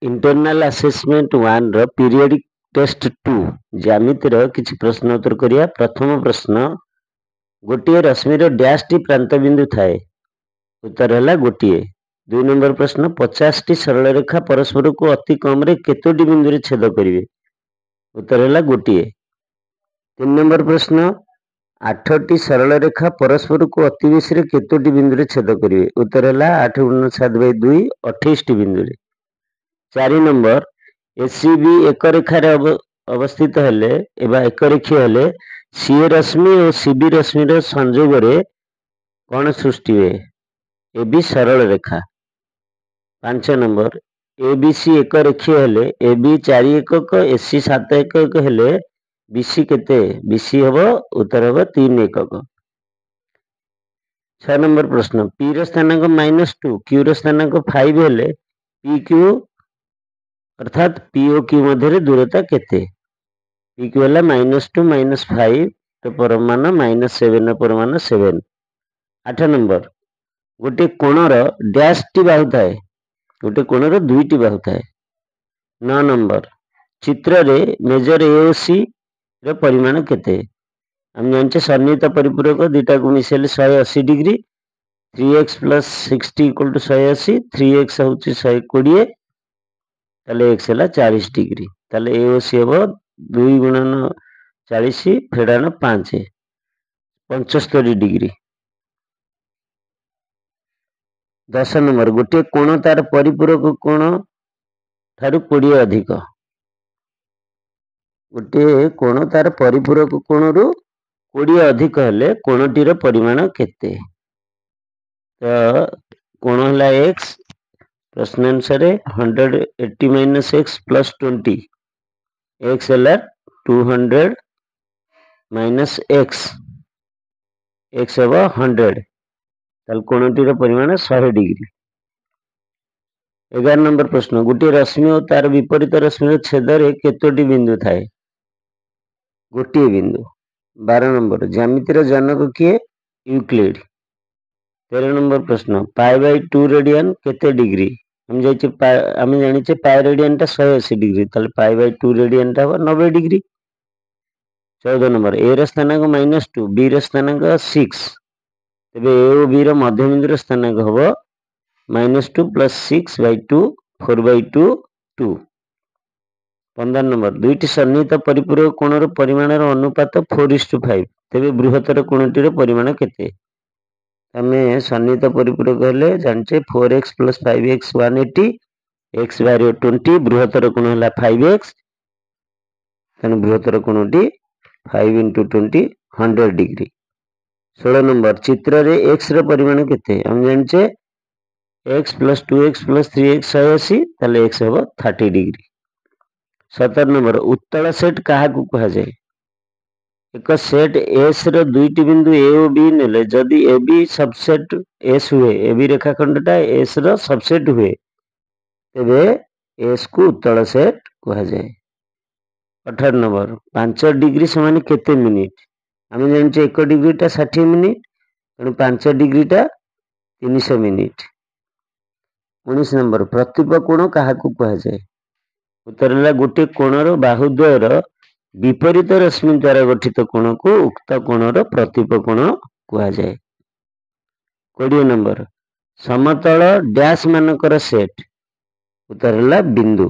Internal assessment 1 रो periodic test 2 ज्यामितिर किछि प्रश्न उत्तर करिया। प्रथम प्रश्न, गोटे रश्मिर डैश टी प्रांत बिंदु थाए, उत्तर है गोटे। 2 नंबर प्रश्न, 50 टी सरल रेखा परस्पर को अति कम रे केतोटी बिंदु रे छेद करिवे, उत्तर है गोटे। 3 नंबर प्रश्न, 8 टी सरल रेखा परस्पर को अति बेसी रे केतोटी बिंदु रे छेद करिवे, उत्तर है 8 × 7/2 28 टी बिंदु रे। 4 नंबर, एसीबी एक रेखार अवस्थित हेले एवं एक रेखीय हेले सीए रश्मि और सीबी रश्मि संयोग कौन सृष्टि हुए, ए बी सरल रेखा। 5 नंबर, एबीसी एक रेखीय हेले एबी 4 एकक एसी 7 एकक हेले बीसी केते, बीसी हबो उत्तर हबो 3 एकक। 6 नंबर प्रश्न, पी रो स्थानांक -2 क्यू रो स्थानांक 5 हेले पी क्यू अर्थात पी ओ क्यू मध्य दूरता केते, पी क्यू है -2 -5 तो परमाण -7 परमाण 7। 8 नंबर, गोटे कोणर डैश टी बाहु थाए, गोटे कोणर 2टी बाहु थाए। 9 नंबर, चित्र रे मेजर ए ओ सी रो परिमाण केते, हम जानचे सन्निहित परिपूरक दुटा को मिसेले 180 डिग्री, 3x + 60 = 180, 3x होची 120 ताले x है 40 डिग्री, ताले ए ओ सी हबो 2 × 40 फेडाण 5 75 डिग्री। 10 नंबर, गोटे कोण तार परिपूरक कोण ठारू 20 अधिक, गोटे कोण तार परिपूरक कोण रु 20 अधिक हेले कोणटीर परिमाण केते, तो कोण हला x, प्रश्न अनुसार 180 - x + 20, x है 200 - x, x है 100 ताल कोणटीर परिमाण 100 डिग्री। 11 नंबर प्रश्न, गोटे रश्मि और तार विपरीत रश्मि छेद रे केतोटी बिंदु थाए, गोटे बिंदु। 12 नंबर, ज्यामितिर जनक किए, यूक्लिड। 13 नंबर प्रश्न, π/2 रेडियन केते डिग्री, हम जानिचे पाई रेडियन टा 180 डिग्री, ताले π/2 रेडियन टा 90 डिग्री। 14 नंबर, ए रो स्थानांक -2 बी रो स्थानांक 6, तेबे ए और बी रो मध्य बिंदु रो स्थानांक हबो -2 + 6/2 4/2 2। 15 नंबर, दुईटी सन्निहित परिपूरक कोणर परिमाणर अनुपात 4:5, तेबे बृहत्तर कोणटीर परिमाण केते, हमें सन्निहित परिपूरक हेले जानचे 4x + 5x 180, x बारे 20, बृहत्तर कोण है 5x, तेणु बृहत्तर कोणटी 5 × 20 100 डिग्री। 16 नंबर, चित्र रे x रो परिमाण केते, हम जानचे x + 2x + 3x 180 ताले x हबो 30 डिग्री। 17 नंबर, उत्तल सेट कहा को कहा जाए, एक सेट एस रो दुईटी बिंदु ए और बी नेले जदि ए बी सबसेट एस हुए, ए बी रेखाखंडटा एस रो सबसेट हुए, तेबे एस को उत्तल सेट कहा जाए। 18 नंबर, 5 डिग्री समान केते मिनिट, हम जानचे 1 डिग्री टा 60 मिनिट, तेणु 5 डिग्री टा 300 मिनिट। 19 नंबर, प्रतिप कोण कहा को कहा जाए, उत्तर है गोटे कोणर बाहुद्वयर विपरीत रश्मि द्वारा गठित कोण को उक्त कोणर प्रतिप कोण कहा जाए। 20 नंबर, समतल डैश मानकर सेट, उत्तर है बिंदु।